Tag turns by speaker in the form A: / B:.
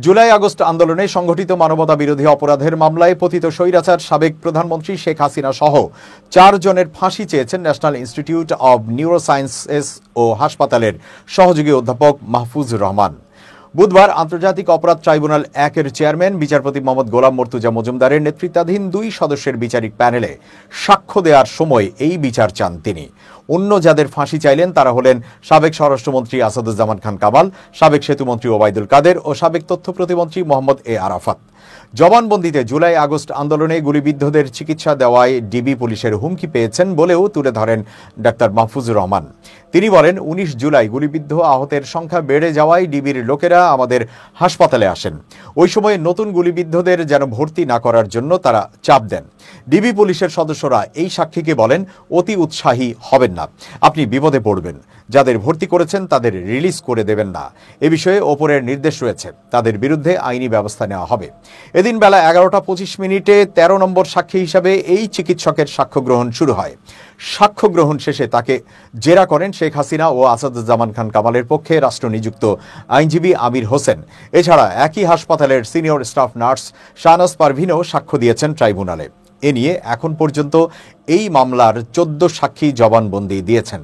A: July August আন্দোলনে সংগঠিত মানবতা বিরোধী অপরাধের মামলায় পতিত স্বৈরাচার সাবেক প্রধানমন্ত্রী শেখ হাসিনা সহ 4 জনের ফাঁসি চেয়েছেন ন্যাশনাল ইনস্টিটিউট অব নিউরোসায়েন্সেস ও হাসপাতালের সহযোগী অধ্যাপক মাহফুজুর রহমান। বুধবার আন্তর্জাতিক অপরাধ ট্রাইব্যুনাল 1-এর চেয়ারম্যান বিচারপতি মোহাম্মদ গোলাম মর্তুজা মজুমদারের নেতৃত্বাধীন 2 সদস্যের বিচারিক প্যানেলে সাক্ষ্য দেওয়ার সময় এই বিচার চান তিনি। অন্য যাদের ফাঁসি চাইলেন তারা হলেন সাবেক স্বরাষ্ট্রমন্ত্রী আসাদুজ্জামান খান কামাল, সাবেক সেতুমন্ত্রী ওবায়দুল কাদের ও সাবেক তথ্য প্রতিমন্ত্রী মোহাম্মদ এ আরাফাত। জবানবন্দিতে জুলাই আগস্ট আন্দোলনে গুলিবিদ্ধদের চিকিৎসা দেওয়ায় ডিবি পুলিশের হুমকি পেয়েছেন বলেও তুলে ধরেন ডাক্তার মাহফুজুর রহমান। তিনি বলেন, 19 জুলাই গুলিবিদ্ধ আহতের সংখ্যা বেড়ে যাওয়ায় ডিবির লোকেরা আমাদের হাসপাতালে আসেন। ওই সময় নতুন গুলিবিদ্ধদের যেন ভর্তি না করার জন্য তারা চাপ দেন। ডিবি পুলিশের সদস্যরা এই সাক্ষীকে বলেন, অতি উৎসাহী হবেন না, আপনি বিপদে পড়বেন। যাদের ভর্তি করেছেন তাদের রিলিজ করে দেবেন না। এ বিষয়ে ওপরের নির্দেশ রয়েছে, তাদের বিরুদ্ধে আইনি ব্যবস্থা নেওয়া হবে। এদিন বেলা 11:25 13 নম্বর সাক্ষী হিসাবে এই চিকিৎসকের সাক্ষ্য গ্রহণ শুরু হয়। সাক্ষ্য গ্রহণ শেষে তাকে জেরা করেন শেখ হাসিনা ও আসাদুজ্জামান খান কামালের পক্ষে রাষ্ট্রনিযুক্ত আইনজীবী আমির হোসেন। এছাড়া একই হাসপাতালের সিনিয়র স্টাফ নার্স শাহনাজ পারভিনও সাক্ষ্য দিয়েছেন ট্রাইব্যুনালে। এ নিয়ে এখন পর্যন্ত এই মামলার 14 সাক্ষী জবানবন্দি দিয়েছেন।